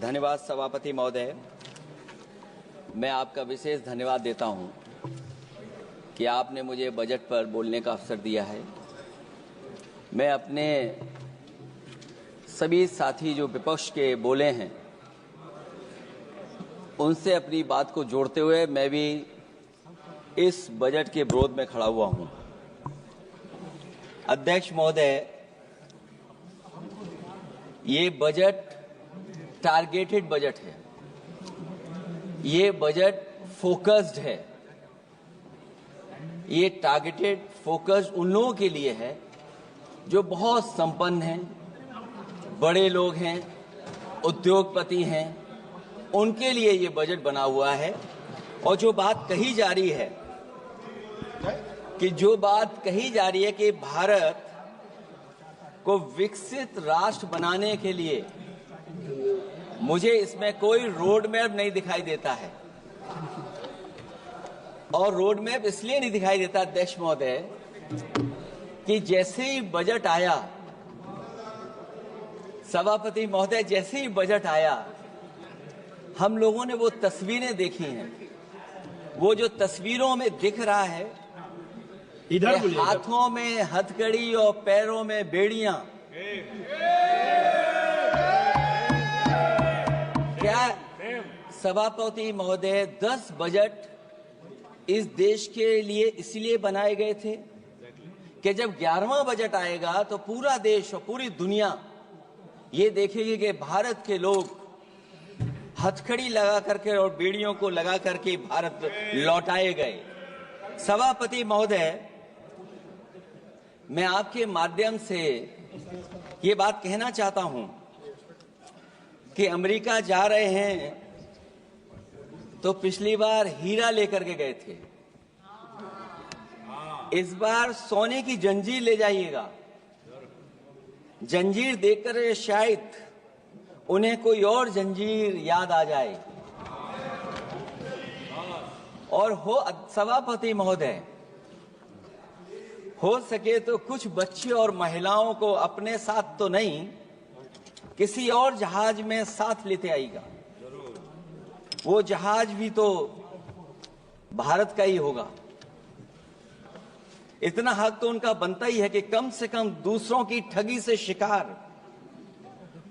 धन्यवाद सभापति महोदय। मैं आपका विशेष धन्यवाद देता हूं कि आपने मुझे बजट पर बोलने का अवसर दिया है। मैं अपने सभी साथी जो विपक्ष के बोले हैं उनसे अपनी बात को जोड़ते हुए मैं भी इस बजट के विरोध में खड़ा हुआ हूं। अध्यक्ष महोदय, ये बजट टारगेटेड बजट है, ये बजट फोकस्ड है। ये टारगेटेड फोकस्ड उन लोगों के लिए है जो बहुत संपन्न हैं, बड़े लोग हैं, उद्योगपति हैं, उनके लिए ये बजट बना हुआ है। और जो बात कही जा रही है कि भारत को विकसित राष्ट्र बनाने के लिए मुझे इसमें कोई रोड मैप नहीं दिखाई देता है। और रोड मैप इसलिए नहीं दिखाई देता अध्यक्ष महोदय कि जैसे ही बजट आया, सभापति महोदय, जैसे ही बजट आया हम लोगों ने वो तस्वीरें देखी हैं। वो जो तस्वीरों में दिख रहा है, इधर हाथों में हथकड़ी और पैरों में बेड़ियां, क्या सभापति महोदय 10 बजट इस देश के लिए इसलिए बनाए गए थे कि जब 11वां बजट आएगा तो पूरा देश और पूरी दुनिया ये देखेगी कि भारत के लोग हथकड़ी लगा करके और बेड़ियों को लगा करके भारत लौटाए गए। सभापति महोदय, मैं आपके माध्यम से ये बात कहना चाहता हूं कि अमेरिका जा रहे हैं तो पिछली बार हीरा लेकर के गए थे, इस बार सोने की जंजीर ले जाइएगा। जंजीर देखकर शायद उन्हें कोई और जंजीर याद आ जाए। और हो सभापति महोदय, हो सके तो कुछ बच्चे और महिलाओं को अपने साथ तो नहीं, किसी और जहाज में साथ लेते आएगा। वो जहाज भी तो भारत का ही होगा। इतना हक तो उनका बनता ही है कि कम से कम दूसरों की ठगी से शिकार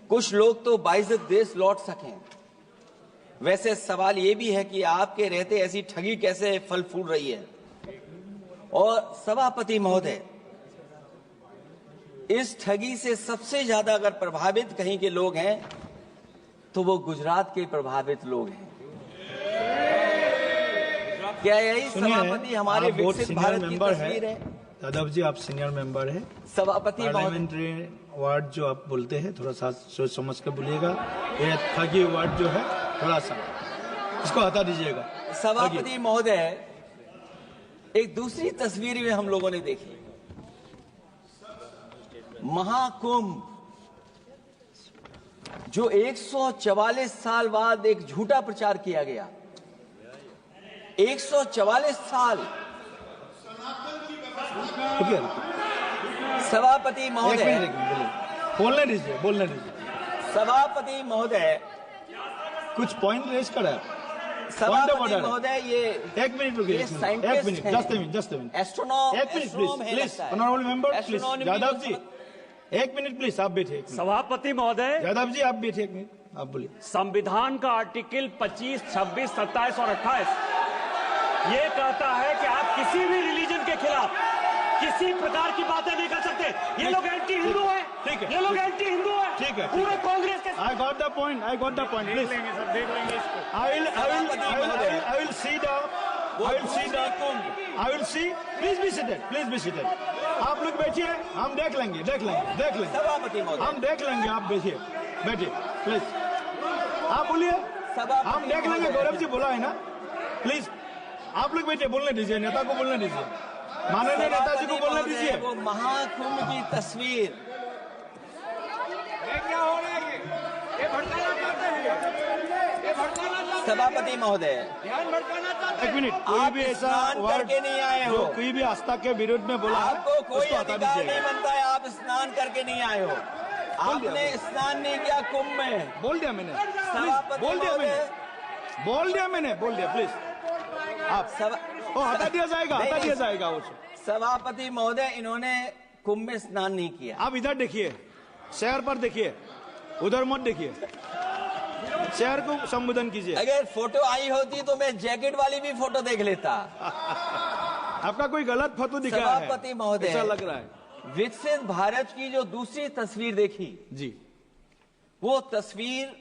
कुछ लोग तो बाइज्जत देश लौट सकें। वैसे सवाल ये भी है कि आपके रहते ऐसी ठगी कैसे फल फूल रही है। और सभापति महोदय, इस ठगी से सबसे ज्यादा अगर प्रभावित कहीं के लोग हैं तो वो गुजरात के प्रभावित लोग हैं। क्या यही सभापति हमारे विकसित भारत की तस्वीर है? यादव जी, आप सीनियर मेंबर हैं। सभापति पार्लियामेंट्री वर्ड जो आप बोलते हैं थोड़ा सा सोच समझ कर बोलिएगा। ये ठगी वर्ड जो है थोड़ा सा इसको हटा दीजिएगा। सभापति महोदय, एक दूसरी तस्वीर में हम लोगों ने देखी, महाकुंभ, जो 144 साल बाद एक झूठा प्रचार किया गया। 144 साल। सभापति महोदय, बोलने दीजिए। सभापति महोदय, कुछ पॉइंट रेज करा। सभापति महोदय, ये 1 मिनट रुकिए। 1 मिनट, जस्ट मिनट। एस्ट्रोनॉम, 1 minute please, honourable member please. Yadav ji 1 minute please, आप बैठिए। सभापति महोदय, यादव जी आप बैठिए 1 मिनट, आप बोलिए। संविधान का आर्टिकल 25, 26, 27 और 28 ये कहता है कि आप किसी भी रिलीजन के खिलाफ किसी प्रकार की बातें नहीं कर सकते। ये लोग एंटी हिंदू है, ठीक है, ये लोग एंटी हिंदू है, ठीक है, पूरे कांग्रेस के। I got the point देख लेंगे सब, देख लेंगे इसको। I will see। Please be seated। आप लोग बैठिए, हम देख लेंगे। सभापति महोदय, हम देख लेंगे, आप बैठिए प्लीज। आप बोलिए, हम देख लेंगे। गौरव जी बोला है ना, प्लीज आप लोग बैठिए, बोलने दीजिए, नेता को बोलने दीजिए, माननीय नेताजी को बोलने दीजिए। वो महाकुंभ की तस्वीर, क्या हो रहा है? ये भड़काना चाहते हैं। सभापति महोदय, ध्यान भड़काना चाहते हैं। 1 मिनट, कोई भी ऐसा वर्ड करके नहीं आए हो, कोई भी आस्था के विरुद्ध में बोला, आपको कोई उसको हटा अधिकार दीजिए। नहीं बनता है। आप स्नान करके नहीं आए हो, आपने स्नान नहीं किया कुंभ में। बोल दिया मैंने, सभापति बोल दिया महोदय, मैंने, बोल दिया प्लीज। आप हटा दिया जाएगा वो। सभापति महोदय, इन्होंने कुंभ में स्नान नहीं किया। आप इधर देखिए, शहर पर देखिए, उधर मत देखिए, शहर को संबोधन कीजिए। अगर फोटो आई होती तो मैं जैकेट वाली भी फोटो देख लेता। आपका कोई गलत फोटो दिखा है, सभापति महोदय, ऐसा लग रहा है। विकसित भारत की जो दूसरी तस्वीर देखी जी, वो तस्वीर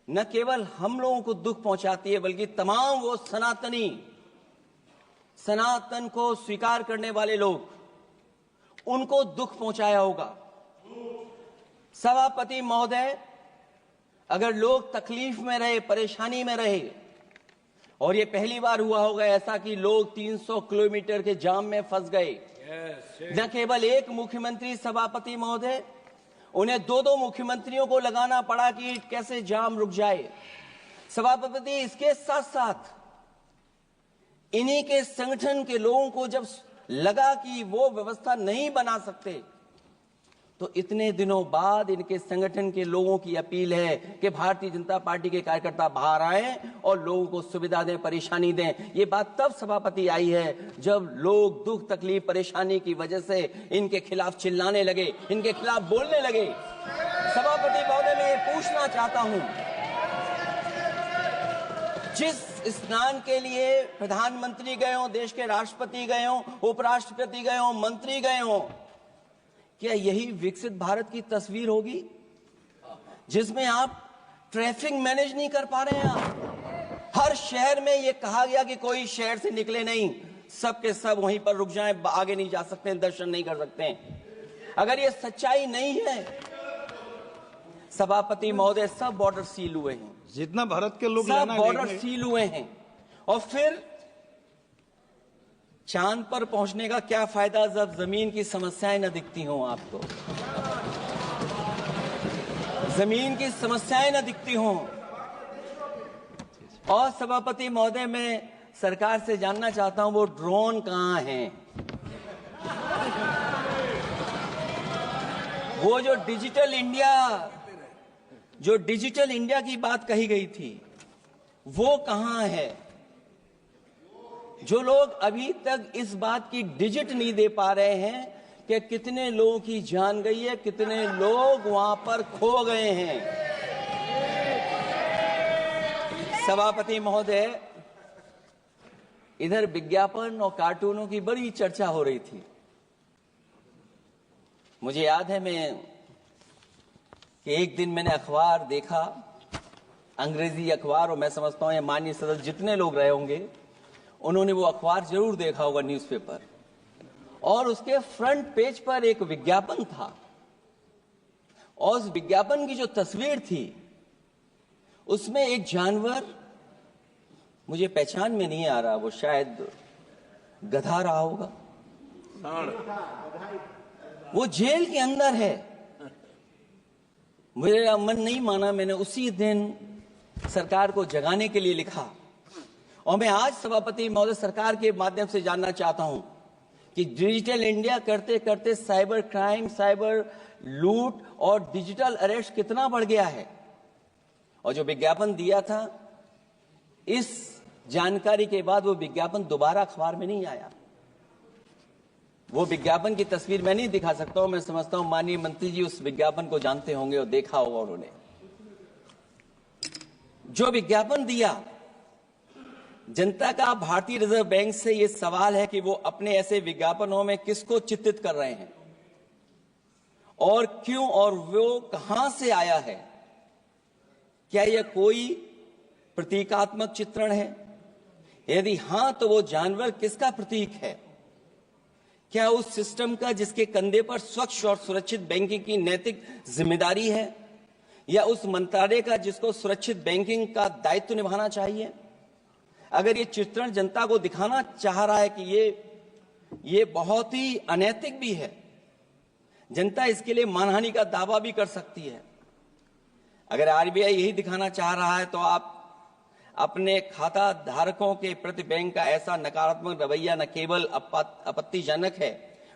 न केवल हम लोगों को दुख पहुंचाती है, बल्कि तमाम वो सनातन को स्वीकार करने वाले लोग, उनको दुख पहुंचाया होगा। सभापति महोदय, अगर लोग तकलीफ में रहे, परेशानी में रहे, और ये पहली बार हुआ होगा ऐसा कि लोग 300 किलोमीटर के जाम में फंस गए। न केवल एक मुख्यमंत्री सभापति महोदय, उन्हें दो मुख्यमंत्रियों को लगाना पड़ा कि कैसे जाम रुक जाए। सभापति, इसके साथ साथ इन्हीं के संगठन के लोगों को जब लगा कि वो व्यवस्था नहीं बना सकते, तो इतने दिनों बाद इनके संगठन के लोगों की अपील है कि भारतीय जनता पार्टी के कार्यकर्ता बाहर आए और लोगों को सुविधा दें, परेशानी दें। ये बात तब सभापति आई है जब लोग दुख, तकलीफ, परेशानी की वजह से इनके खिलाफ चिल्लाने लगे, इनके खिलाफ बोलने लगे। सभापति महोदय, मैं ये पूछना चाहता हूं, जिस स्नान के लिए प्रधानमंत्री गए हो, देश के राष्ट्रपति गए हो, उपराष्ट्रपति गए हो, मंत्री गए हो, क्या यही विकसित भारत की तस्वीर होगी जिसमें आप ट्रैफिक मैनेज नहीं कर पा रहे हैं? आप हर शहर में ये कहा गया कि कोई शहर से निकले नहीं, सब के सब वहीं पर रुक जाएं, आगे नहीं जा सकते, दर्शन नहीं कर सकते। अगर ये सच्चाई नहीं है सभापति महोदय, सब बॉर्डर सील हुए हैं, जितना भारत के लोग सब बॉर्डर सील हुए हैं, और फिर चांद पर पहुंचने का क्या फायदा जब जमीन की समस्याएं न दिखती हों आपको, जमीन की समस्याएं न दिखती हों। और सभापति महोदय, मैं सरकार से जानना चाहता हूं, वो ड्रोन कहां हैं? वो जो डिजिटल इंडिया की बात कही गई थी, वो कहां है? जो लोग अभी तक इस बात की डिजिट नहीं दे पा रहे हैं कि कितने लोगों की जान गई है, कितने लोग वहां पर खो गए हैं। सभापति महोदय, इधर विज्ञापन और कार्टूनों की बड़ी चर्चा हो रही थी। मुझे याद है कि एक दिन मैंने अखबार देखा, अंग्रेजी अखबार, और मैं समझता हूं ये माननीय सदस्य जितने लोग रहे होंगे उन्होंने वो अखबार जरूर देखा होगा, न्यूज़पेपर, और उसके फ्रंट पेज पर एक विज्ञापन था, और उस विज्ञापन की जो तस्वीर थी उसमें एक जानवर, मुझे पहचान में नहीं आ रहा, वो शायद गधा रहा होगा, वो जेल के अंदर है। मेरा मन नहीं माना, मैंने उसी दिन सरकार को जगाने के लिए लिखा, और मैं आज सभापति महोदय सरकार के माध्यम से जानना चाहता हूं कि डिजिटल इंडिया करते करते साइबर क्राइम, साइबर लूट और डिजिटल अरेस्ट कितना बढ़ गया है। और जो विज्ञापन दिया था, इस जानकारी के बाद वो विज्ञापन दोबारा अखबार में नहीं आया। वो विज्ञापन की तस्वीर मैं नहीं दिखा सकता हूं, मैं समझता हूं माननीय मंत्री जी उस विज्ञापन को जानते होंगे और देखा होगा उन्होंने। जो विज्ञापन दिया, जनता का भारतीय रिजर्व बैंक से यह सवाल है कि वो अपने ऐसे विज्ञापनों में किसको चित्रित कर रहे हैं और क्यों, और वो कहां से आया है? क्या यह कोई प्रतीकात्मक चित्रण है? यदि हां, तो वो जानवर किसका प्रतीक है? क्या उस सिस्टम का जिसके कंधे पर स्वच्छ और सुरक्षित बैंकिंग की नैतिक जिम्मेदारी है, या उस मंत्रालय का जिसको सुरक्षित बैंकिंग का दायित्व निभाना चाहिए? अगर ये चित्रण जनता को दिखाना चाह रहा है कि ये बहुत ही अनैतिक भी है, जनता इसके लिए मानहानि का दावा भी कर सकती है। अगर आरबीआई यही दिखाना चाह रहा है, तो आप अपने खाता धारकों के प्रति बैंक का ऐसा नकारात्मक रवैया न केवल आपत्तिजनक है,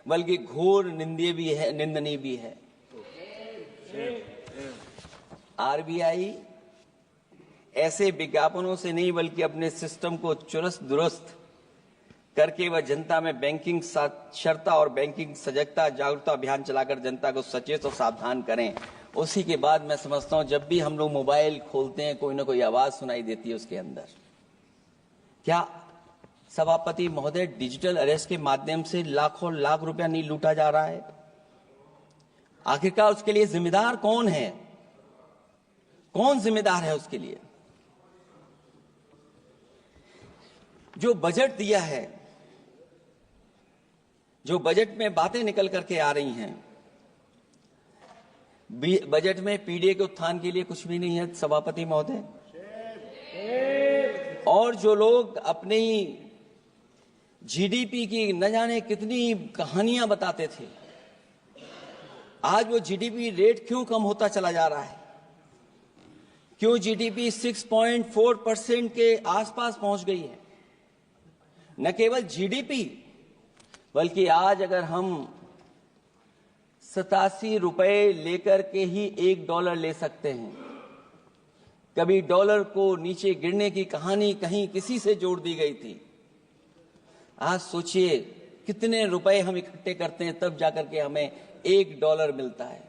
बल्कि घोर निंदनीय भी है। आरबीआई ऐसे विज्ञापनों से नहीं बल्कि अपने सिस्टम को चुस्त दुरुस्त करके वह जनता में बैंकिंग साक्षरता और बैंकिंग सजगता जागरूकता अभियान चलाकर जनता को सचेत और सावधान करें। उसी के बाद मैं समझता हूं जब भी हम लोग मोबाइल खोलते हैं कोई ना कोई आवाज सुनाई देती है उसके अंदर। क्या सभापति महोदय डिजिटल अरेस्ट के माध्यम से लाखों लाख रुपया नहीं लूटा जा रहा है? आखिरकार उसके लिए जिम्मेदार कौन है? कौन जिम्मेदार है उसके लिए? जो बजट दिया है, जो बजट में बातें निकल करके आ रही हैं, बजट में पीडीए के उत्थान के लिए कुछ भी नहीं है सभापति महोदय। और जो लोग अपनी जीडीपी की न जाने कितनी कहानियां बताते थे, आज वो जीडीपी रेट क्यों कम होता चला जा रहा है? क्यों जीडीपी 6.4% के आसपास पहुंच गई है? न केवल जीडीपी बल्कि आज अगर हम 87 रुपए लेकर के ही $1 ले सकते हैं। कभी डॉलर को नीचे गिरने की कहानी कहीं किसी से जोड़ दी गई थी। आज सोचिए कितने रुपए हम इकट्ठे करते हैं तब जाकर के हमें $1 मिलता है।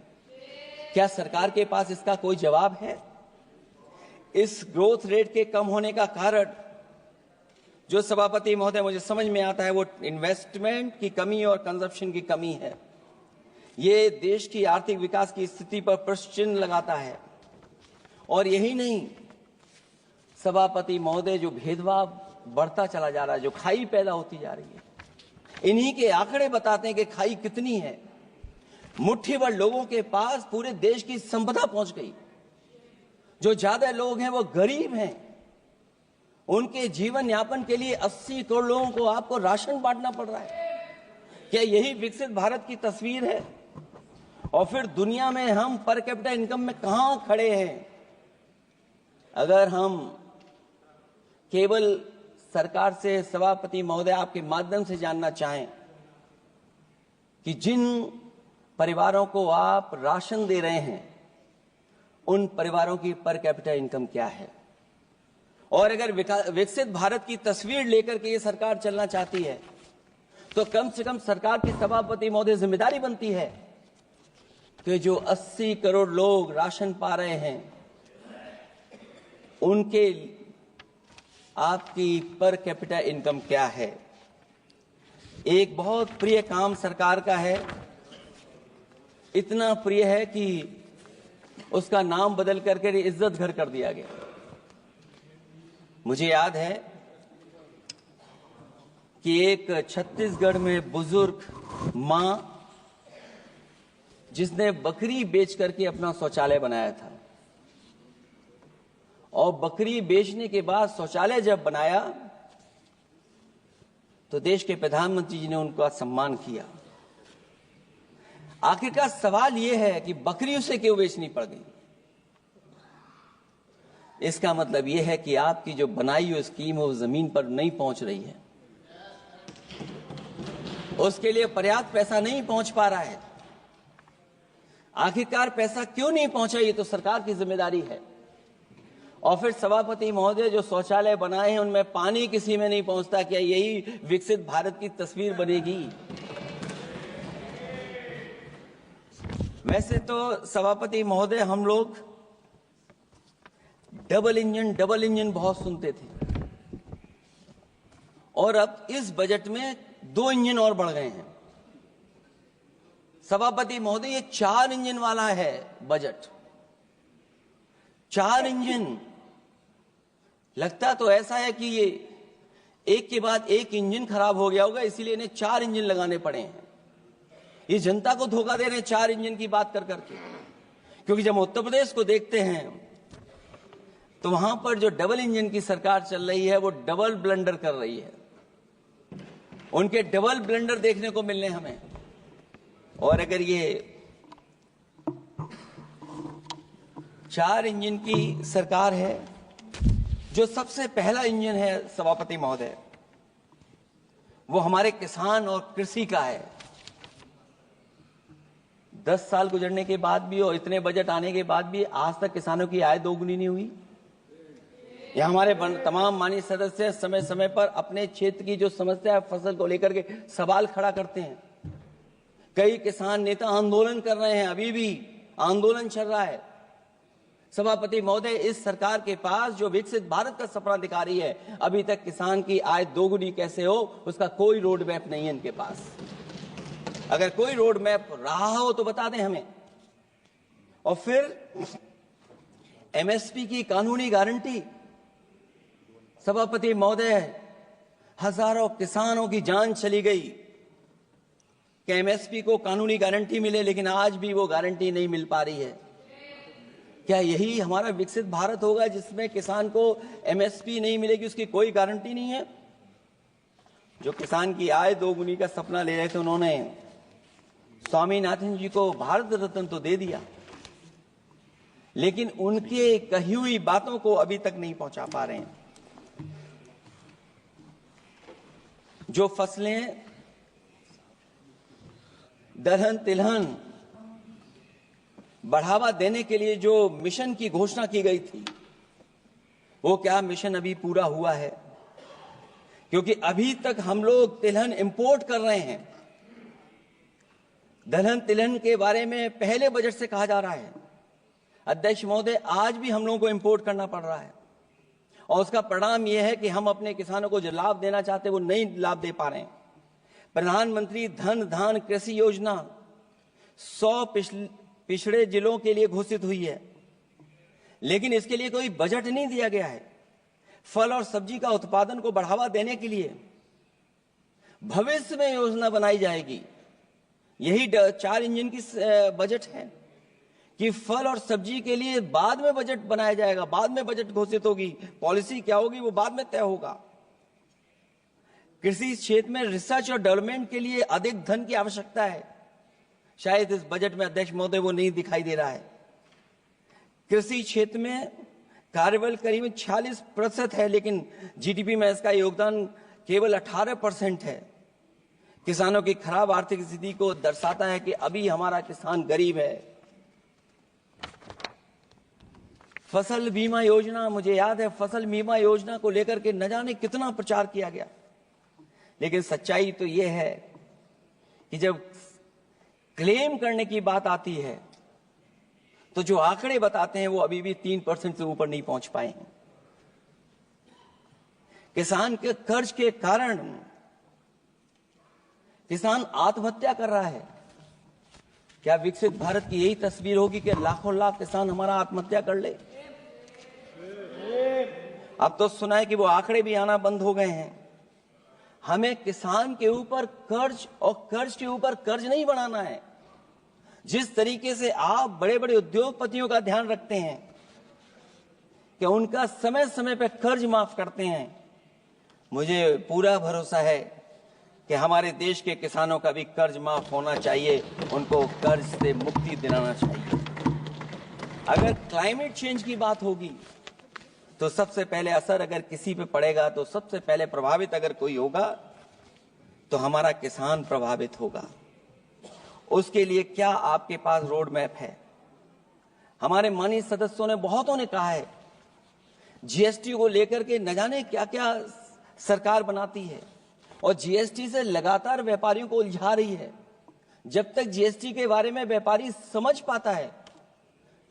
क्या सरकार के पास इसका कोई जवाब है? इस ग्रोथ रेट के कम होने का कारण जो सभापति महोदय मुझे समझ में आता है वो इन्वेस्टमेंट की कमी और कंजप्शन की कमी है। ये देश की आर्थिक विकास की स्थिति पर प्रश्न चिन्ह लगाता है। और यही नहीं, सभापति महोदय जो भेदभाव बढ़ता चला जा रहा है, जो खाई पैदा होती जा रही है, इन्हीं के आंकड़े बताते हैं कि खाई कितनी है। मुट्ठी भर लोगों के पास पूरे देश की संपदा पहुंच गई। जो ज्यादा लोग हैं वो गरीब हैं। उनके जीवन यापन के लिए 80 करोड़ लोगों को आपको राशन बांटना पड़ रहा है। क्या यही विकसित भारत की तस्वीर है? और फिर दुनिया में हम पर कैपिटा इनकम में कहां खड़े हैं? अगर हम केवल सरकार से सभापति महोदय आपके माध्यम से जानना चाहें कि जिन परिवारों को आप राशन दे रहे हैं उन परिवारों की पर कैपिटा इनकम क्या है? और अगर विकसित भारत की तस्वीर लेकर के ये सरकार चलना चाहती है तो कम से कम सरकार की सभापति महोदय जिम्मेदारी बनती है कि जो 80 करोड़ लोग राशन पा रहे हैं उनके आपकी पर कैपिटा इनकम क्या है। एक बहुत प्रिय काम सरकार का है, इतना प्रिय है कि उसका नाम बदल करके इज्जत घर कर दिया गया। मुझे याद है कि एक छत्तीसगढ़ में बुजुर्ग मां जिसने बकरी बेच करके अपना शौचालय बनाया था, और बकरी बेचने के बाद शौचालय जब बनाया तो देश के प्रधानमंत्री जी ने उनका सम्मान किया। आखिरकार सवाल यह है कि बकरी उसे क्यों बेचनी पड़ गई? इसका मतलब यह है कि आपकी जो बनाई हुई स्कीम है वो जमीन पर नहीं पहुंच रही है, उसके लिए पर्याप्त पैसा नहीं पहुंच पा रहा है। आखिरकार पैसा क्यों नहीं पहुंचा, ये तो सरकार की जिम्मेदारी है। और फिर सभापति महोदय जो शौचालय बनाए हैं उनमें पानी किसी में नहीं पहुंचता। क्या यही विकसित भारत की तस्वीर बनेगी? वैसे तो सभापति महोदय हम लोग डबल इंजन बहुत सुनते थे, और अब इस बजट में 2 इंजन और बढ़ गए हैं। सभापति महोदय ये 4 इंजन वाला है बजट। 4 इंजन। लगता तो ऐसा है कि ये एक के बाद एक इंजन खराब हो गया होगा, इसीलिए इन्हें 4 इंजन लगाने पड़े हैं। ये जनता को धोखा दे रहे हैं 4 इंजन की बात कर करके। क्योंकि जब उत्तर प्रदेश को देखते हैं तो वहां पर जो डबल इंजन की सरकार चल रही है वो डबल ब्लंडर कर रही है। उनके डबल ब्लंडर देखने को मिलने हमें। और अगर ये 4 इंजन की सरकार है, जो सबसे पहला इंजन है सभापति महोदय वो हमारे किसान और कृषि का है। 10 साल गुजरने के बाद भी और इतने बजट आने के बाद भी आज तक किसानों की आय दोगुनी नहीं हुई। ये हमारे तमाम माननीय सदस्य समय समय पर अपने क्षेत्र की जो समस्या है फसल को लेकर के सवाल खड़ा करते हैं। कई किसान नेता आंदोलन कर रहे हैं, अभी भी आंदोलन चल रहा है। सभापति महोदय, इस सरकार के पास जो विकसित भारत का सपना दिखा रही है, अभी तक किसान की आय दोगुनी कैसे हो उसका कोई रोड मैप नहीं है इनके पास। अगर कोई रोड मैप रहा हो तो बता दें हमें। और फिर एमएसपी की कानूनी गारंटी, सभापति महोदय, हजारों किसानों की जान चली गई कि एमएसपी को कानूनी गारंटी मिले, लेकिन आज भी वो गारंटी नहीं मिल पा रही है। क्या यही हमारा विकसित भारत होगा जिसमें किसान को एमएसपी नहीं मिलेगी, उसकी कोई गारंटी नहीं है? जो किसान की आय दोगुनी का सपना ले रहे थे, उन्होंने स्वामीनाथन जी को भारत रत्न तो दे दिया, लेकिन उनके कही हुई बातों को अभी तक नहीं पहुंचा पा रहे हैं। जो फसलें दलहन तिलहन बढ़ावा देने के लिए जो मिशन की घोषणा की गई थी, वो क्या मिशन अभी पूरा हुआ है? क्योंकि अभी तक हम लोग तिलहन इंपोर्ट कर रहे हैं। दलहन तिलहन के बारे में पहले बजट से कहा जा रहा है, अध्यक्ष महोदय, आज भी हम लोगों को इंपोर्ट करना पड़ रहा है। और उसका परिणाम यह है कि हम अपने किसानों को जो लाभ देना चाहते हैं वो नहीं लाभ दे पा रहे हैं। प्रधानमंत्री धन धान कृषि योजना 100 पिछड़े जिलों के लिए घोषित हुई है, लेकिन इसके लिए कोई बजट नहीं दिया गया है। फल और सब्जी का उत्पादन को बढ़ावा देने के लिए भविष्य में योजना बनाई जाएगी। यही 4 इंजन की बजट है कि फल और सब्जी के लिए बाद में बजट बनाया जाएगा, बाद में बजट घोषित होगी, पॉलिसी क्या होगी वो बाद में तय होगा। कृषि क्षेत्र में रिसर्च और डेवलपमेंट के लिए अधिक धन की आवश्यकता है, शायद इस बजट में अध्यक्ष महोदय वो नहीं दिखाई दे रहा है। कृषि क्षेत्र में कार्यबल करीब 46% है, लेकिन जीडीपी में इसका योगदान केवल 18% है। किसानों की खराब आर्थिक स्थिति को दर्शाता है कि अभी हमारा किसान गरीब है। फसल बीमा योजना, मुझे याद है फसल बीमा योजना को लेकर के न जाने कितना प्रचार किया गया, लेकिन सच्चाई तो यह है कि जब क्लेम करने की बात आती है तो जो आंकड़े बताते हैं वो अभी भी 3% से ऊपर नहीं पहुंच पाए हैं। किसान के कर्ज के कारण किसान आत्महत्या कर रहा है। क्या विकसित भारत की यही तस्वीर होगी कि लाखों लाख किसान हमारा आत्महत्या कर ले? अब तो सुना है कि वो आंकड़े भी आना बंद हो गए हैं। हमें किसान के ऊपर कर्ज और कर्ज के ऊपर कर्ज नहीं बनाना है। जिस तरीके से आप बड़े बड़े उद्योगपतियों का ध्यान रखते हैं कि उनका समय समय पर कर्ज माफ करते हैं, मुझे पूरा भरोसा है कि हमारे देश के किसानों का भी कर्ज माफ होना चाहिए, उनको कर्ज से मुक्ति दिलाना चाहिए। अगर क्लाइमेट चेंज की बात होगी तो सबसे पहले असर अगर किसी पे पड़ेगा तो सबसे पहले प्रभावित अगर कोई होगा तो हमारा किसान प्रभावित होगा। उसके लिए क्या आपके पास रोड मैप है? हमारे माननीय सदस्यों ने बहुतों ने कहा है जीएसटी को लेकर के न जाने क्या क्या सरकार बनाती है और जीएसटी से लगातार व्यापारियों को उलझा रही है। जब तक जीएसटी के बारे में व्यापारी समझ पाता है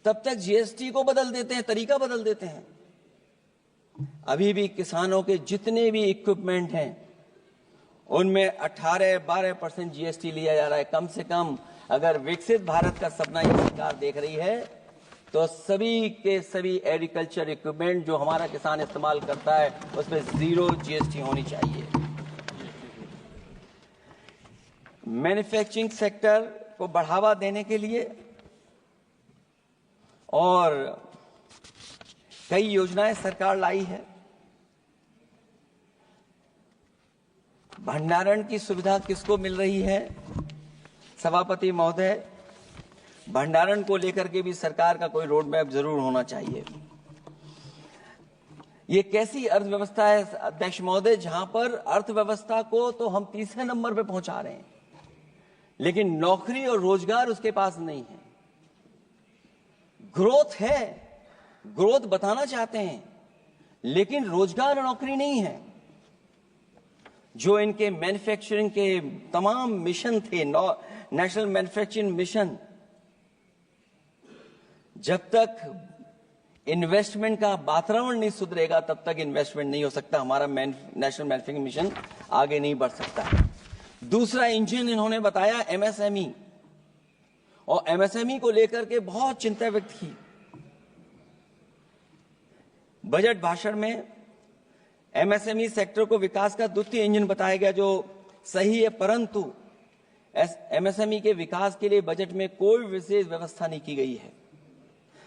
तब तक जीएसटी को बदल देते हैं, तरीका बदल देते हैं। अभी भी किसानों के जितने भी इक्विपमेंट हैं उनमें 18-12% जीएसटी लिया जा रहा है। कम से कम अगर विकसित भारत का सपना ये सरकार देख रही है तो सभी के सभी एग्रीकल्चर इक्विपमेंट जो हमारा किसान इस्तेमाल करता है उसमें 0 जीएसटी होनी चाहिए। मैन्युफैक्चरिंग सेक्टर को बढ़ावा देने के लिए और कई योजनाएं सरकार लाई है। भंडारण की सुविधा किसको मिल रही है? सभापति महोदय, भंडारण को लेकर के भी सरकार का कोई रोड मैप जरूर होना चाहिए। ये कैसी अर्थव्यवस्था है अध्यक्ष महोदय, जहां पर अर्थव्यवस्था को तो हम तीसरे नंबर पे पहुंचा रहे हैं, लेकिन नौकरी और रोजगार उसके पास नहीं है। ग्रोथ है, ग्रोथ बताना चाहते हैं, लेकिन रोजगार और नौकरी नहीं है। जो इनके मैन्युफैक्चरिंग के तमाम मिशन थे, नेशनल मैन्युफैक्चरिंग मिशन, जब तक इन्वेस्टमेंट का वातावरण नहीं सुधरेगा तब तक इन्वेस्टमेंट नहीं हो सकता। हमारा नेशनल मैन्युफैक्चरिंग मिशन आगे नहीं बढ़ सकता। दूसरा इंजन इन्होंने बताया एमएसएमई, और एमएसएमई को लेकर के बहुत चिंता व्यक्त की। बजट भाषण में एमएसएमई सेक्टर को विकास का द्वितीय इंजन बताया गया, जो सही है, परंतु एमएसएमई के विकास के लिए बजट में कोई विशेष व्यवस्था नहीं की गई है।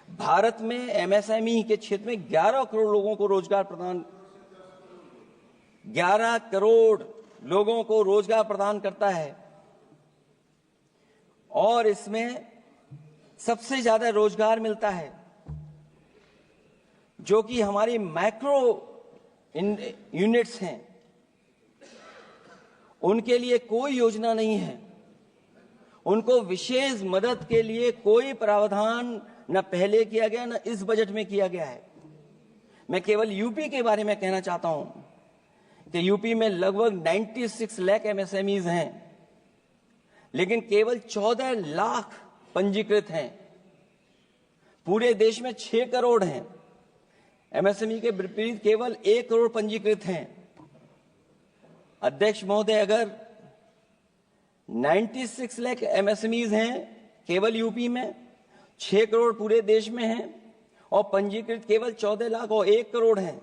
भारत में एमएसएमई के क्षेत्र में 11 करोड़ लोगों को रोजगार प्रदान 11 करोड़ लोगों को रोजगार प्रदान करता है, और इसमें सबसे ज्यादा रोजगार मिलता है जो कि हमारी माइक्रो यूनिट्स हैं, उनके लिए कोई योजना नहीं है। उनको विशेष मदद के लिए कोई प्रावधान न पहले किया गया न इस बजट में किया गया है। मैं केवल यूपी के बारे में कहना चाहता हूं कि यूपी में लगभग 96 लाख एमएसएमईज हैं, लेकिन केवल 14 लाख पंजीकृत हैं। पूरे देश में 6 करोड़ हैं। एमएसएमई के विपरीत केवल 1 करोड़ पंजीकृत हैं। अध्यक्ष महोदय, अगर 96 लाख एमएसएमईज हैं केवल यूपी में, 6 करोड़ पूरे देश में हैं, और पंजीकृत केवल 14 लाख और 1 करोड़ हैं,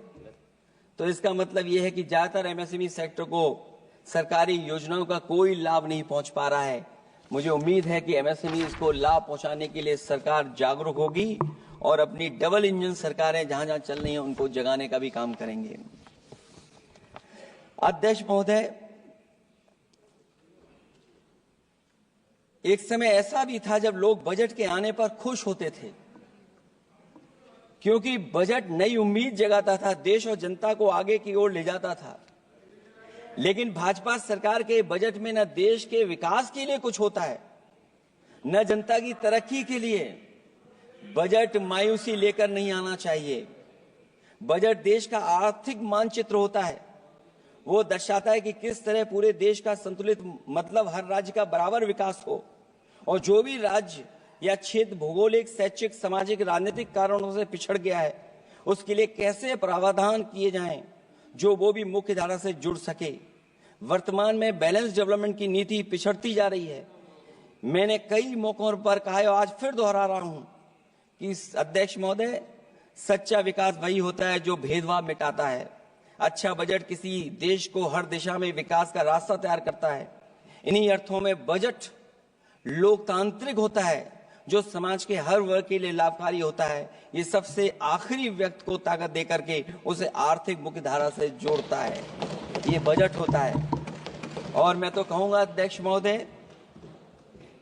तो इसका मतलब यह है कि ज्यादातर एमएसएमई सेक्टर को सरकारी योजनाओं का कोई लाभ नहीं पहुंच पा रहा है। मुझे उम्मीद है कि एमएसएमई को लाभ पहुंचाने के लिए सरकार जागरूक होगी और अपनी डबल इंजन सरकारें जहां जहां चल रही हैं उनको जगाने का भी काम करेंगे। अध्यक्ष महोदय, एक समय ऐसा भी था जब लोग बजट के आने पर खुश होते थे, क्योंकि बजट नई उम्मीद जगाता था, देश और जनता को आगे की ओर ले जाता था। लेकिन भाजपा सरकार के बजट में न देश के विकास के लिए कुछ होता है, न जनता की तरक्की के लिए। बजट मायूसी लेकर नहीं आना चाहिए। बजट देश का आर्थिक मानचित्र होता है। वो दर्शाता है कि किस तरह पूरे देश का संतुलित, मतलब हर राज्य का बराबर विकास हो, और जो भी राज्य या क्षेत्र भौगोलिक, शैक्षिक, सामाजिक, राजनीतिक कारणों से पिछड़ गया है, उसके लिए कैसे प्रावधान किए जाएं जो वो भी मुख्य धारा से जुड़ सके। वर्तमान में बैलेंस डेवलपमेंट की नीति पिछड़ती जा रही है। मैंने कई मौकों पर कहा है, आज फिर दोहरा रहा हूं कि अध्यक्ष महोदय, सच्चा विकास वही होता है जो भेदभाव मिटाता है। अच्छा बजट किसी देश को हर दिशा में विकास का रास्ता तैयार करता है। इन्हीं अर्थों में बजट लोकतांत्रिक होता है, जो समाज के हर वर्ग के लिए लाभकारी होता है। ये सबसे आखिरी व्यक्ति को ताकत देकर के उसे आर्थिक मुख्य धारा से जोड़ता है। ये बजट होता है। और मैं तो कहूंगा अध्यक्ष महोदय,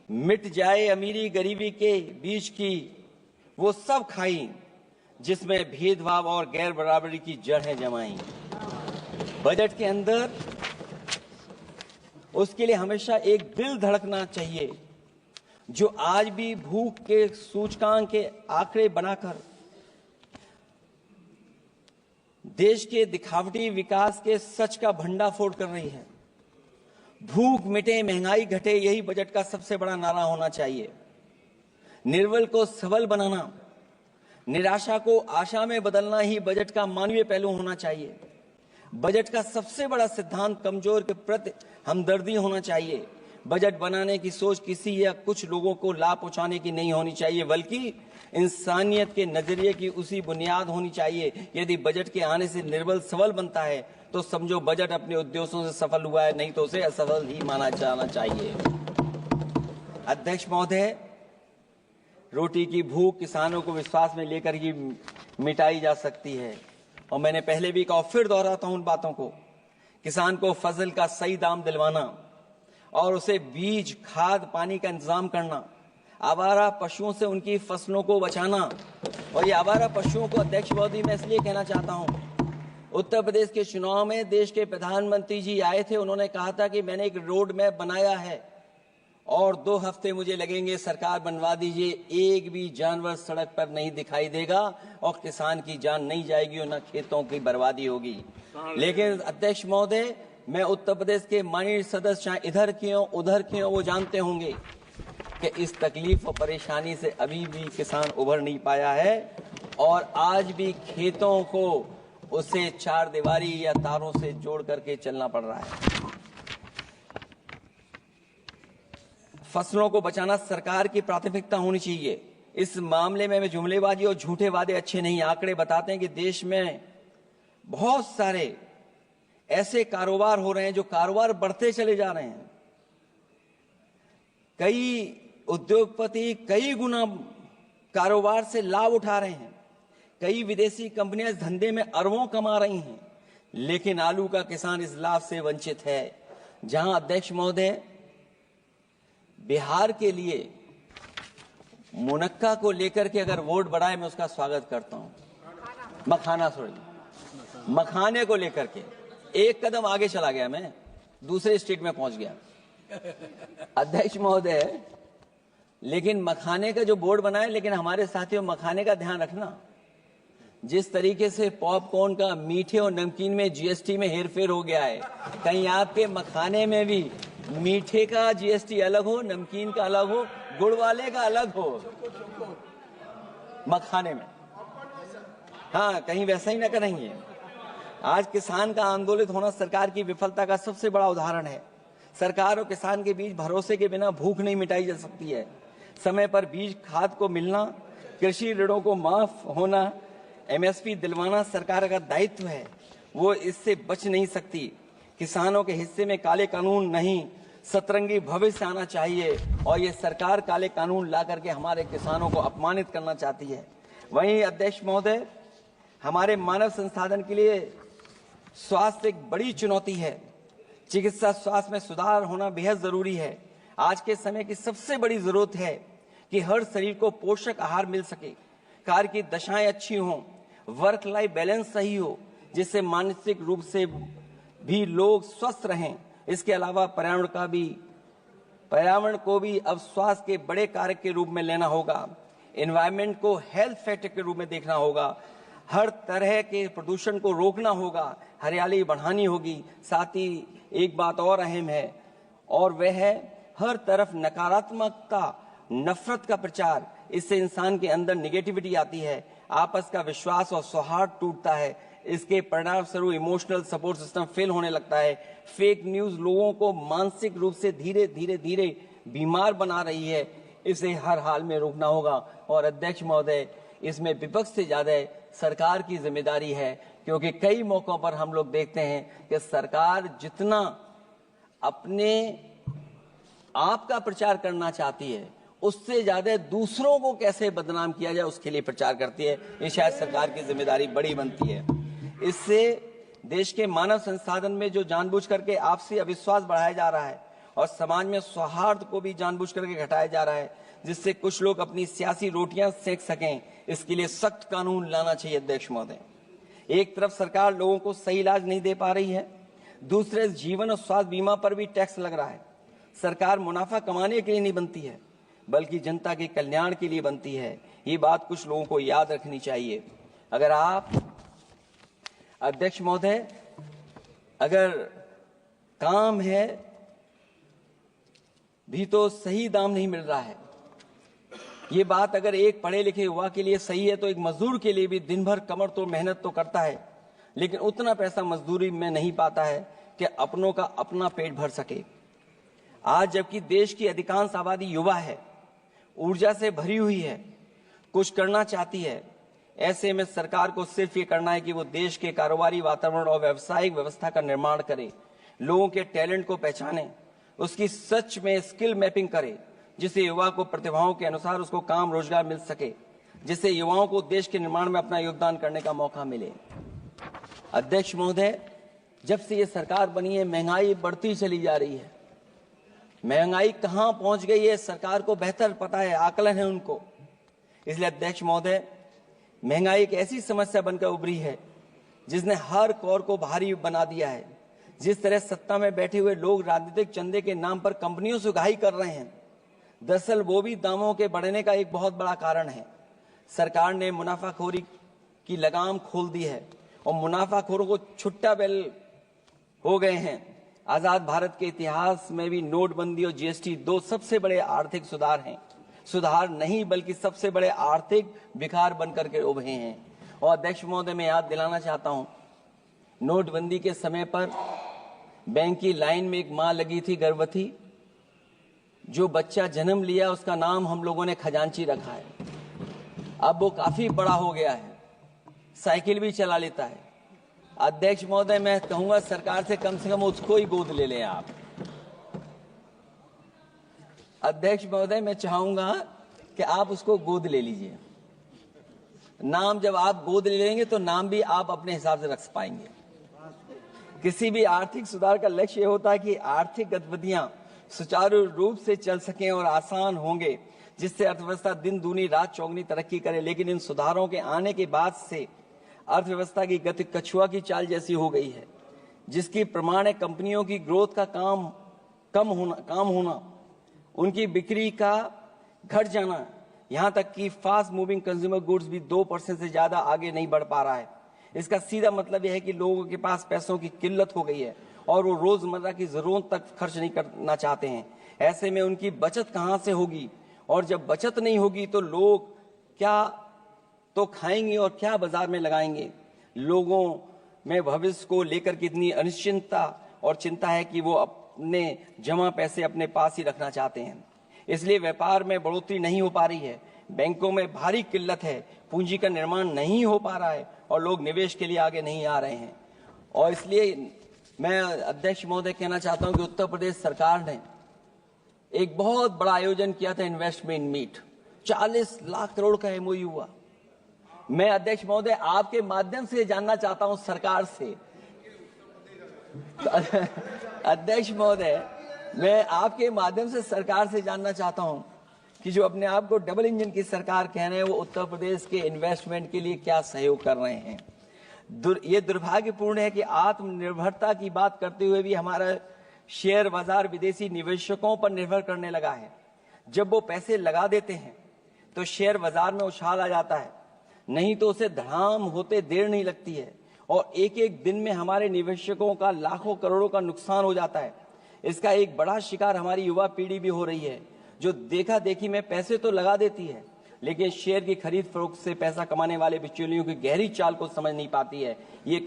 मिट जाए अमीरी गरीबी के बीच की वो सब खाई जिसमें भेदभाव और गैर बराबरी की जड़ें जमाई। बजट के अंदर उसके लिए हमेशा एक दिल धड़कना चाहिए, जो आज भी भूख के सूचकांक के आंकड़े बनाकर देश के दिखावटी विकास के सच का भंडाफोड़ कर रही है। भूख मिटे, महंगाई घटे, यही बजट का सबसे बड़ा नारा होना चाहिए। निर्बल को सबल बनाना, निराशा को आशा में बदलना ही बजट का मानवीय पहलू होना चाहिए। बजट का सबसे बड़ा सिद्धांत कमजोर के प्रति हमदर्दी होना चाहिए। बजट बनाने की सोच किसी या कुछ लोगों को लाभ पहुंचाने की नहीं होनी चाहिए, बल्कि इंसानियत के नजरिए की उसी बुनियाद होनी चाहिए। यदि बजट के आने से निर्बल सबल बनता है तो समझो बजट अपने उद्देश्यों से सफल हुआ है, नहीं तो उसे असफल ही माना जाना चाहिए। अध्यक्ष महोदय, रोटी की भूख किसानों को विश्वास में लेकर ही मिटाई जा सकती है। और मैंने पहले भी कहा, फिर दोहराता हूं उन बातों को। किसान को फसल का सही दाम दिलवाना और उसे बीज, खाद, पानी का इंतजाम करना, आवारा पशुओं से उनकी फसलों को बचाना। और ये आवारा पशुओं को अध्यक्ष महोदय मैं इसलिए कहना चाहता हूं, उत्तर प्रदेश के चुनाव में देश के प्रधानमंत्री जी आए थे, उन्होंने कहा था कि मैंने एक रोड मैप बनाया है और 2 हफ्ते मुझे लगेंगे, सरकार बनवा दीजिए, एक भी जानवर सड़क पर नहीं दिखाई देगा और किसान की जान नहीं जाएगी और न खेतों की बर्बादी होगी। लेकिन अध्यक्ष महोदय, मैं उत्तर प्रदेश के माननीय सदस्य चाहे इधर के हों उधर के हों, वो जानते होंगे कि इस तकलीफ और परेशानी से अभी भी किसान उभर नहीं पाया है और आज भी खेतों को उसे चार दीवारी या तारों से जोड़ करके चलना पड़ रहा है। फसलों को बचाना सरकार की प्राथमिकता होनी चाहिए। इस मामले में जुमलेबाजी और झूठे वादे अच्छे नहीं। आंकड़े बताते हैं कि देश में बहुत सारे ऐसे कारोबार हो रहे हैं जो कारोबार बढ़ते चले जा रहे हैं। कई उद्योगपति कई गुना कारोबार से लाभ उठा रहे हैं। कई विदेशी कंपनियां इस धंधे में अरबों कमा रही हैं, लेकिन आलू का किसान इस लाभ से वंचित है। जहां अध्यक्ष महोदय, बिहार के लिए मुनक्का को लेकर के अगर वोट बढ़ाए, मैं उसका स्वागत करता हूं। मखाने को लेकर के एक कदम आगे चला गया, मैं दूसरे स्टेट में पहुंच गया अध्यक्ष महोदय। लेकिन मखाने का जो बोर्ड बनाए, लेकिन हमारे साथियों मखाने का ध्यान रखना, जिस तरीके से पॉपकॉर्न का मीठे और नमकीन में जीएसटी में हेरफेर हो गया है, कहीं आपके मखाने में भी मीठे का जीएसटी अलग हो, नमकीन का अलग हो, गुड़ वाले का अलग हो मखाने में। हाँ, कहीं वैसा ही ना करेंगे। आज किसान का आंदोलित होना सरकार की विफलता का सबसे बड़ा उदाहरण है। सरकार और किसान के बीच भरोसे के बिना भूख नहीं मिटाई जा सकती है। समय पर बीज खाद को मिलना, कृषि ऋणों को माफ होना, एमएसपी दिलवाना सरकार का दायित्व है। वो इससे बच नहीं सकती। किसानों के हिस्से में काले कानून नहीं, सतरंगी भविष्य आना चाहिए और ये सरकार काले कानून ला करके हमारे किसानों को अपमानित करना चाहती है। वहीं अध्यक्ष महोदय, हमारे मानव संसाधन के लिए स्वास्थ्य एक बड़ी चुनौती है। चिकित्सा स्वास्थ्य में सुधार होना बेहद जरूरी है। आज के समय की सबसे बड़ी जरूरत है कि हर शरीर को पोषक आहार मिल सके, कार्य की दशाएं अच्छी हों, वर्क लाइफ बैलेंस सही हो, जिससे मानसिक रूप से भी लोग स्वस्थ रहें। इसके अलावा पर्यावरण को भी अब स्वास्थ्य के बड़े कारक के रूप में लेना होगा। एनवायरनमेंट को हेल्थ फैक्टर के रूप में देखना होगा। हर तरह के प्रदूषण को रोकना होगा, हरियाली बढ़ानी होगी। साथ ही एक बात और अहम है, और वह है हर तरफ नकारात्मकता, नफरत का प्रचार। इससे इंसान के अंदर निगेटिविटी आती है, आपस का विश्वास और सौहार्द टूटता है। इसके परिणाम स्वरूप इमोशनल सपोर्ट सिस्टम फेल होने लगता है। फेक न्यूज लोगों को मानसिक रूप से धीरे धीरे बीमार बना रही है। इसे हर हाल में रोकना होगा। और अध्यक्ष महोदय, इसमें विपक्ष से ज्यादा सरकार की जिम्मेदारी है, क्योंकि कई मौकों पर हम लोग देखते हैं कि सरकार जितना अपने आप का प्रचार करना चाहती है, उससे ज्यादा दूसरों को कैसे बदनाम किया जाए उसके लिए प्रचार करती है। ये शायद सरकार की जिम्मेदारी बड़ी बनती है। इससे देश के मानव संसाधन में जो जानबूझ करके आपसी अविश्वास बढ़ाया जा रहा है और समाज में सौहार्द को भी जानबूझ करके घटाया जा रहा है, जिससे कुछ लोग अपनी सियासी रोटियां सेक सकें, इसके लिए सख्त कानून लाना चाहिए। अध्यक्ष महोदय, एक तरफ सरकार लोगों को सही इलाज नहीं दे पा रही है, दूसरे जीवन और स्वास्थ्य बीमा पर भी टैक्स लग रहा है। सरकार मुनाफा कमाने के लिए नहीं बनती है, बल्कि जनता के कल्याण के लिए बनती है। ये बात कुछ लोगों को याद रखनी चाहिए। अगर आप अध्यक्ष महोदय, अगर काम है भी तो सही दाम नहीं मिल रहा है। ये बात अगर एक पढ़े लिखे युवा के लिए सही है, तो एक मजदूर के लिए भी दिन भर कमर तोड़ मेहनत तो करता है, लेकिन उतना पैसा मजदूरी में नहीं पाता है कि अपनों का अपना पेट भर सके। आज जबकि देश की अधिकांश आबादी युवा है, ऊर्जा से भरी हुई है, कुछ करना चाहती है, ऐसे में सरकार को सिर्फ ये करना है कि वो देश के कारोबारी वातावरण और व्यावसायिक व्यवस्था का निर्माण करे, लोगों के टैलेंट को पहचाने, उसकी सच में स्किल मैपिंग करे, जिससे युवा को प्रतिभाओं के अनुसार उसको काम रोजगार मिल सके, जिससे युवाओं को देश के निर्माण में अपना योगदान करने का मौका मिले। अध्यक्ष महोदय, जब से ये सरकार बनी है, महंगाई बढ़ती चली जा रही है। महंगाई कहां पहुंच गई है सरकार को बेहतर पता है, आकलन है उनको। इसलिए अध्यक्ष महोदय, महंगाई एक ऐसी समस्या बनकर उभरी है जिसने हर कौर को भारी बना दिया है। जिस तरह सत्ता में बैठे हुए लोग राजनीतिक चंदे के नाम पर कंपनियों से उगाही कर रहे हैं, दरअसल वो भी दामों के बढ़ने का एक बहुत बड़ा कारण है। सरकार ने मुनाफाखोरी की लगाम खोल दी है और मुनाफाखोरों को छुट्टा बैल हो गए हैं। आजाद भारत के इतिहास में भी नोटबंदी और जीएसटी दो सबसे बड़े आर्थिक सुधार हैं, सुधार नहीं बल्कि सबसे बड़े आर्थिक विकार बनकर के उभरे हैं। और अध्यक्ष महोदय, मैं याद दिलाना चाहता हूं, नोटबंदी के समय पर बैंक की लाइन में एक मां लगी थी गर्भवती, जो बच्चा जन्म लिया उसका नाम हम लोगों ने खजांची रखा है। अब वो काफी बड़ा हो गया है, साइकिल भी चला लेता है। अध्यक्ष महोदय, मैं कहूंगा सरकार से कम उसको ही गोद ले लें आप। अध्यक्ष महोदय, मैं चाहूंगा कि आप उसको गोद ले लीजिए। नाम जब आप गोद ले लेंगे तो नाम भी आप अपने हिसाब से रख पाएंगे। किसी भी आर्थिक सुधार का लक्ष्य ये होता है कि आर्थिक गतिविधियां सुचारू रूप से चल सकें और आसान होंगे, जिससे अर्थव्यवस्था दिन दूनी रात चौगुनी तरक्की करे। लेकिन इन सुधारों के आने के बाद से अर्थव्यवस्था की गति कछुआ की चाल जैसी हो गई है, जिसकी प्रमाण है कंपनियों की ग्रोथ का काम होना, उनकी बिक्री का घट जाना, यहां तक कि फास्ट मूविंग कंज्यूमर गुड्स भी 2% से ज्यादा आगे नहीं बढ़ पा रहा है। इसका सीधा मतलब यह है कि लोगों के पास पैसों की किल्लत हो गई है और वो रोजमर्रा की जरूरत तक खर्च नहीं करना चाहते हैं। ऐसे में उनकी बचत कहां से होगी, और जब बचत नहीं होगी तो लोग क्या तो खाएंगे और क्या बाजार में लगाएंगे। लोगों में भविष्य को लेकर कितनी अनिश्चितता और चिंता है कि वो अपने जमा पैसे अपने पास ही रखना चाहते हैं। इसलिए व्यापार में बढ़ोतरी नहीं हो पा रही है, बैंकों में भारी किल्लत है, पूंजी का निर्माण नहीं हो पा रहा है और लोग निवेश के लिए आगे नहीं आ रहे हैं। और इसलिए मैं अध्यक्ष महोदय कहना चाहता हूं कि उत्तर प्रदेश सरकार ने एक बहुत बड़ा आयोजन किया था, इन्वेस्टमेंट मीट, 40 लाख करोड़ का एमओयू हुआ। मैं अध्यक्ष महोदय आपके माध्यम से जानना चाहता हूं सरकार से, अध्यक्ष महोदय मैं आपके माध्यम से सरकार से जानना चाहता हूं कि जो अपने आप को डबल इंजन की सरकार कह रहे हैं, वो उत्तर प्रदेश के इन्वेस्टमेंट के लिए क्या सहयोग कर रहे हैं। ये दुर्भाग्यपूर्ण है कि आत्मनिर्भरता की बात करते हुए भी हमारा शेयर बाजार विदेशी निवेशकों पर निर्भर करने लगा है। जब वो पैसे लगा देते हैं तो शेयर बाजार में उछाल आ जाता है, नहीं तो उसे धड़ाम होते देर नहीं लगती है और एक एक दिन में हमारे निवेशकों का लाखों करोड़ों का नुकसान हो जाता है। इसका एक बड़ा शिकार हमारी युवा पीढ़ी भी हो रही है, जो देखा देखी में पैसे तो लगा देती है लेकिन शेयर की खरीद फरोख्त से पैसा कमाने वाले बिचौलियों की गहरी चाल को समझ नहीं पाती है। ये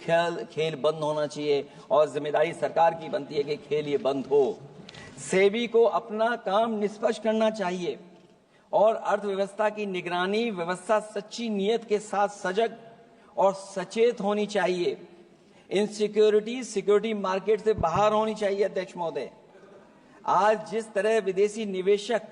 खेल बंद होना चाहिए और जिम्मेदारी सरकार की बनती है कि खेल ये बंद हो। सेबी को अपना काम निष्पक्ष करना चाहिए और अर्थव्यवस्था की निगरानी व्यवस्था सच्ची नियत के साथ सजग और सचेत होनी चाहिए। सिक्योरिटी मार्केट से बाहर होनी चाहिए। अध्यक्ष महोदय, आज जिस तरह विदेशी निवेशक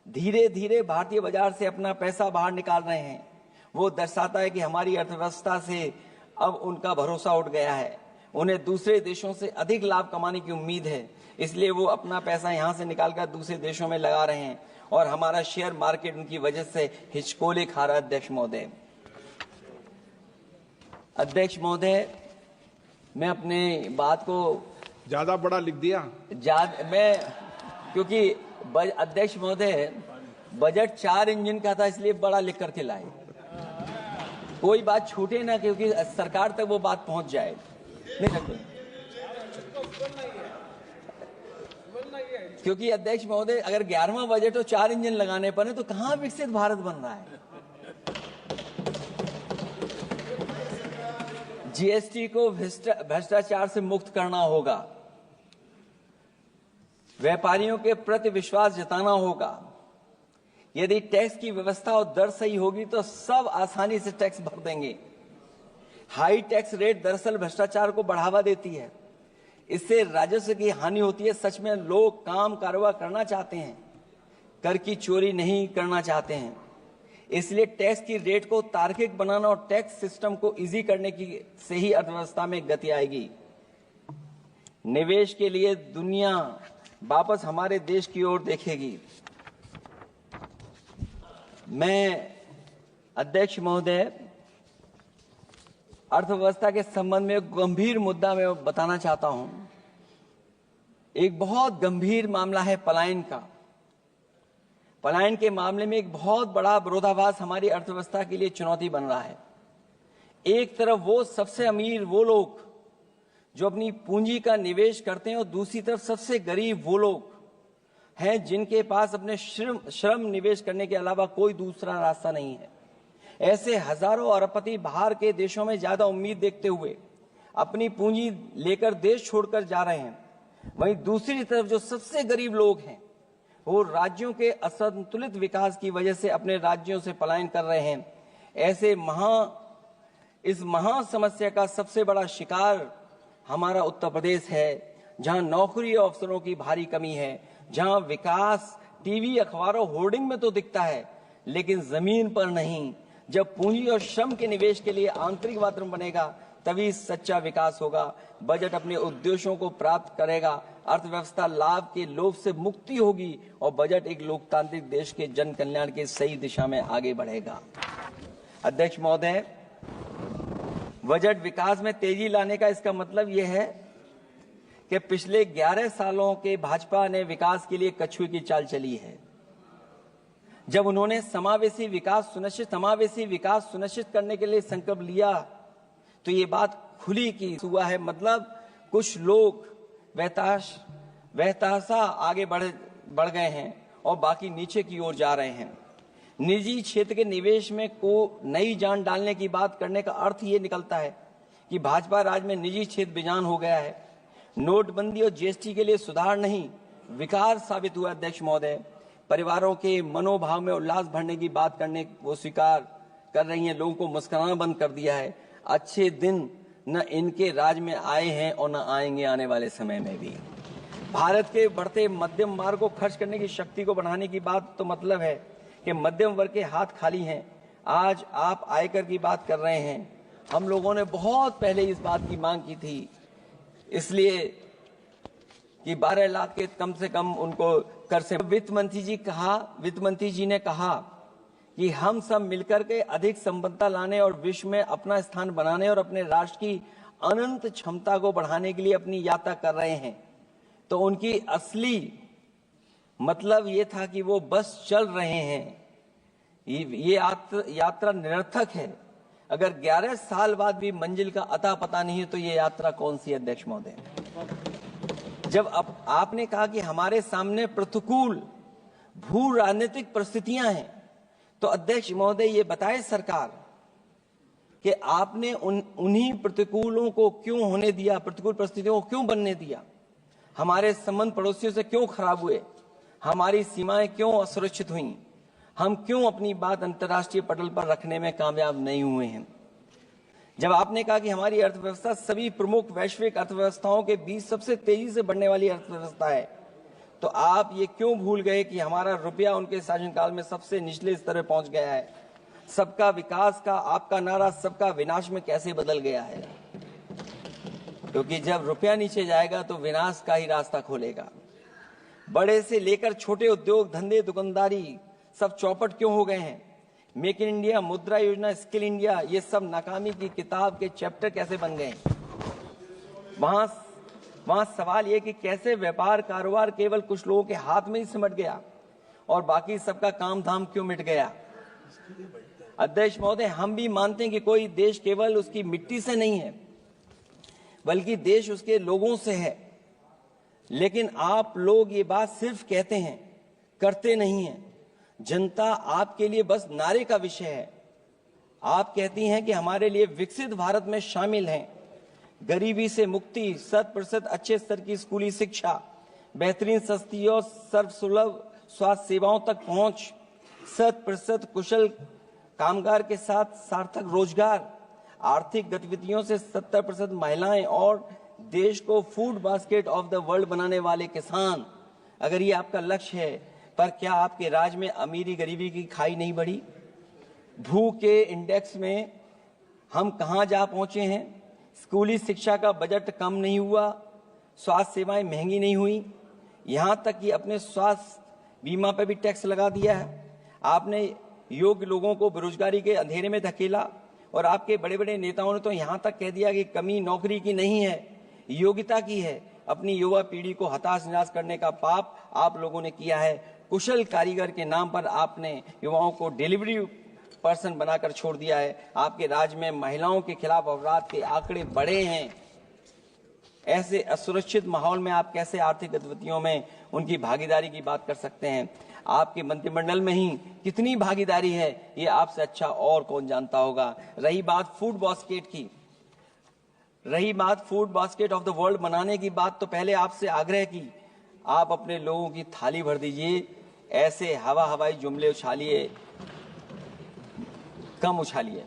धीरे धीरे भारतीय बाजार से अपना पैसा बाहर निकाल रहे हैं, वो दर्शाता है कि हमारी अर्थव्यवस्था से अब उनका भरोसा उठ गया है। उन्हें दूसरे देशों से अधिक लाभ कमाने की उम्मीद है, इसलिए वो अपना पैसा यहां से निकालकर दूसरे देशों में लगा रहे हैं और हमारा शेयर मार्केट उनकी वजह से हिचकोले खा रहा है। अध्यक्ष महोदय, मैं अपने बात को ज्यादा बड़ा लिख दिया। क्योंकि अध्यक्ष महोदय बजट 4 इंजन का था, इसलिए बड़ा लिख करके लाए, कोई बात छूटे ना, क्योंकि सरकार तक वो बात पहुंच जाए। नहीं, क्योंकि अध्यक्ष महोदय अगर 11वां बजट हो 4 इंजन लगाने पर तो कहां विकसित भारत बन रहा है। जीएसटी को भ्रष्टाचार से मुक्त करना होगा, व्यापारियों के प्रति विश्वास जताना होगा। यदि टैक्स की व्यवस्था और दर सही होगी तो सब आसानी से टैक्स भर देंगे। हाई टैक्स रेट दरअसल भ्रष्टाचार को बढ़ावा देती है, इससे राजस्व की हानि होती है। सच में लोग काम कारोबार करना चाहते हैं, कर की चोरी नहीं करना चाहते हैं। इसलिए टैक्स की रेट को तार्किक बनाना और टैक्स सिस्टम को इजी करने की से ही अर्थव्यवस्था में गति आएगी। निवेश के लिए दुनिया वापस हमारे देश की ओर देखेगी। मैं अध्यक्ष महोदय अर्थव्यवस्था के संबंध में एक गंभीर मुद्दा मैं बताना चाहता हूं। एक बहुत गंभीर मामला है पलायन का। पलायन के मामले में एक बहुत बड़ा विरोधाभास हमारी अर्थव्यवस्था के लिए चुनौती बन रहा है। एक तरफ वो सबसे अमीर वो लोग जो अपनी पूंजी का निवेश करते हैं और दूसरी तरफ सबसे गरीब वो लोग हैं जिनके पास अपने श्रम निवेश करने के अलावा कोई दूसरा रास्ता नहीं है। ऐसे हजारों अरबपति बाहर के देशों में ज्यादा उम्मीद देखते हुए अपनी पूंजी लेकर देश छोड़कर जा रहे हैं। वहीं दूसरी तरफ जो सबसे गरीब लोग हैं वो राज्यों के असंतुलित विकास की वजह से अपने राज्यों से पलायन कर रहे हैं। ऐसे इस महा समस्या का सबसे बड़ा शिकार हमारा उत्तर प्रदेश है, जहां नौकरी और अवसरों की भारी कमी है, जहां विकास टीवी अखबारों होर्डिंग में तो दिखता है लेकिन जमीन पर नहीं। जब पूंजी और श्रम के निवेश के लिए आंतरिक वातावरण बनेगा तभी सच्चा विकास होगा, बजट अपने उद्देश्यों को प्राप्त करेगा, अर्थव्यवस्था लाभ के लोभ से मुक्ति होगी और बजट एक लोकतांत्रिक देश के जन कल्याण की सही दिशा में आगे बढ़ेगा। अध्यक्ष महोदय, बजट विकास में तेजी लाने का इसका मतलब यह है कि पिछले 11 सालों के भाजपा ने विकास के लिए कछुए की चाल चली है। जब उन्होंने समावेशी विकास सुनिश्चित करने के लिए संकल्प लिया तो ये बात खुली की हुआ है। मतलब कुछ लोग वहताशा आगे बढ़ गए हैं और बाकी नीचे की ओर जा रहे हैं। निजी क्षेत्र के निवेश में को नई जान डालने की बात करने का अर्थ ये निकलता है कि भाजपा राज में निजी क्षेत्र बेजान हो गया है। नोटबंदी और जीएसटी के लिए सुधार नहीं विकार साबित हुआ। अध्यक्ष महोदय, परिवारों के मनोभाव में उल्लास भरने की बात करने वो स्वीकार कर रही हैं, लोगों को मुस्कुराना बंद कर दिया है। अच्छे दिन न इनके राज में आए हैं और न आएंगे आने वाले समय में भी। भारत के बढ़ते मध्यम मार्ग को खर्च करने की शक्ति को बढ़ाने की बात तो मतलब है कि मध्यम वर्ग के हाथ खाली हैं। आज आप आयकर की बात कर रहे हैं। हम लोगों ने बहुत पहले इस बात की मांग की थी, इसलिए कि 12 लाख के कम से कम उनको कर से। वित्त मंत्री जी ने कहा कि हम सब मिलकर के अधिक संपन्नता लाने और विश्व में अपना स्थान बनाने और अपने राष्ट्र की अनंत क्षमता को बढ़ाने के लिए अपनी यात्रा कर रहे हैं। तो उनकी असली मतलब ये था कि वो बस चल रहे हैं। ये यात्रा निरर्थक है। अगर 11 साल बाद भी मंजिल का अता पता नहीं है तो ये यात्रा कौन सी? अध्यक्ष महोदय, जब आपने कहा कि हमारे सामने प्रतिकूल भू राजनीतिक परिस्थितियां हैं, तो अध्यक्ष महोदय ये बताए सरकार कि आपने उन्हीं प्रतिकूलों को क्यों होने दिया, प्रतिकूल परिस्थितियों को क्यों बनने दिया? हमारे संबंध पड़ोसियों से क्यों खराब हुए? हमारी सीमाएं क्यों असुरक्षित हुई? हम क्यों अपनी बात अंतर्राष्ट्रीय पटल पर रखने में कामयाब नहीं हुए हैं? जब आपने कहा कि हमारी अर्थव्यवस्था सभी प्रमुख वैश्विक अर्थव्यवस्थाओं के बीच सबसे तेजी से बढ़ने वाली अर्थव्यवस्था है, तो आप ये क्यों भूल गए कि हमारा रुपया उनके शासनकाल में सबसे निचले स्तर पर पहुंच गया है? सबका विकास का आपका नारा सबका विनाश में कैसे बदल गया है? क्योंकि जब रुपया नीचे जाएगा तो विनाश का ही रास्ता खोलेगा। बड़े से लेकर छोटे उद्योग धंधे दुकानदारी सब चौपट क्यों हो गए हैं? मेक इन इंडिया, मुद्रा योजना, स्किल इंडिया, ये सब नाकामी की किताब के चैप्टर कैसे बन गए? वहां सवाल ये कि कैसे व्यापार कारोबार केवल कुछ लोगों के हाथ में ही सिमट गया और बाकी सबका काम धाम क्यों मिट गया? अध्यक्ष महोदय, हम भी मानते हैं कि कोई देश केवल उसकी मिट्टी से नहीं है बल्कि देश उसके लोगों से है, लेकिन आप लोग ये बात सिर्फ कहते हैं, करते नहीं हैं। जनता आपके लिए बस नारे का विषय है। आप कहती हैं कि हमारे लिए विकसित भारत में शामिल हैं गरीबी से मुक्ति, 100% अच्छे स्तर की स्कूली शिक्षा, बेहतरीन सस्ती और सर्वसुलभ स्वास्थ्य सेवाओं तक पहुंच, 100% कुशल कामगार के साथ सार्थक रोजगार, आर्थिक गतिविधियों से 70% महिलाएं और देश को food basket of the world बनाने वाले किसान। अगर ये आपका लक्ष्य है, पर क्या आपके राज्य में अमीरी गरीबी की खाई नहीं बढ़ी? भू के इंडेक्स में हम कहां जा पहुंचे हैं? स्कूली शिक्षा का बजट कम नहीं हुआ, स्वास्थ्य सेवाएं महंगी नहीं हुई, यहां तक कि अपने स्वास्थ्य बीमा पर भी टैक्स लगा दिया है। आपने योग्य लोगों को बेरोजगारी के अंधेरे में धकेला और आपके बड़े बड़े नेताओं ने तो यहां तक कह दिया कि कमी नौकरी की नहीं है, योग्यता की है। अपनी युवा पीढ़ी को हताश निराश करने का पाप आप लोगों ने किया है। कुशल कारीगर के नाम पर आपने युवाओं को डिलीवरी पर्सन बनाकर छोड़ दिया है। आपके राज्य में महिलाओं के खिलाफ अपराध के आंकड़े बढ़े हैं। ऐसे असुरक्षित माहौल में आप कैसे आर्थिक गतिविधियों में उनकी भागीदारी की बात कर सकते हैं? आपके मंत्रिमंडल में ही कितनी भागीदारी है, ये आपसे अच्छा और कौन जानता होगा। रही बात food basket of the world बनाने की बात, तो पहले आपसे आग्रह की आप अपने लोगों की थाली भर दीजिए। ऐसे हवाई जुमले उछालिए, कम उछालिए।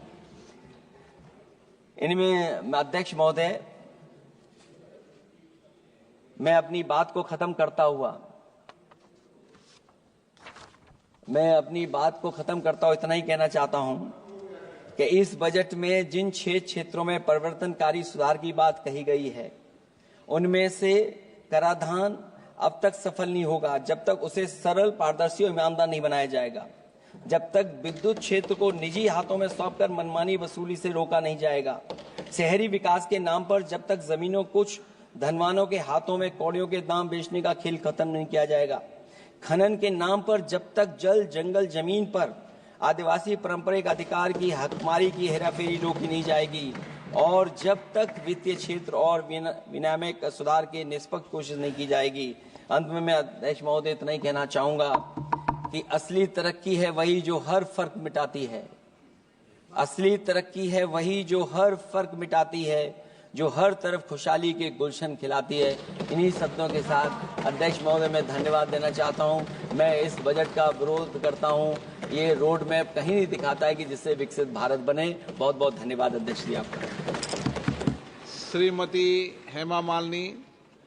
इनमें अध्यक्ष महोदय, मैं अपनी बात को खत्म करता हुआ इतना ही कहना चाहता हूं कि इस बजट में जिन 6 क्षेत्रों में परिवर्तनकारी सुधार की बात कही गई है, उनमें से कराधान अब तक सफल नहीं होगा जब तक उसे सरल, पारदर्शी और ईमानदार नहीं बनाया जाएगा। जब तक विद्युत क्षेत्र को निजी हाथों में सौंपकर मनमानी वसूली से रोका नहीं जाएगा। शहरी विकास के नाम पर जब तक जमीनों कुछ धनवानों के हाथों में कौड़ियों के दाम बेचने का खेल खत्म नहीं किया जाएगा। खनन के नाम पर जब तक जल, जंगल, जमीन पर आदिवासी पारंपरिक अधिकार की हकमारी की हेराफेरी रोकी नहीं जाएगी, और जब तक वित्तीय क्षेत्र और विनियामक सुधार की निष्पक्ष कोशिश नहीं की जाएगी। अंत में मैं अध्यक्ष महोदय इतना ही कहना चाहूंगा कि असली तरक्की है वही जो हर फर्क मिटाती है। असली तरक्की है वही जो हर फर्क मिटाती है, जो हर तरफ खुशहाली के गुलशन खिलाती है। इन्हीं शब्दों के साथ अध्यक्ष महोदय मैं धन्यवाद देना चाहता हूं। मैं इस बजट का विरोध करता हूं। ये रोड मैप कहीं नहीं दिखाता है कि जिससे विकसित भारत बने। बहुत बहुत धन्यवाद अध्यक्ष जी आपका। श्रीमती हेमा मालिनी।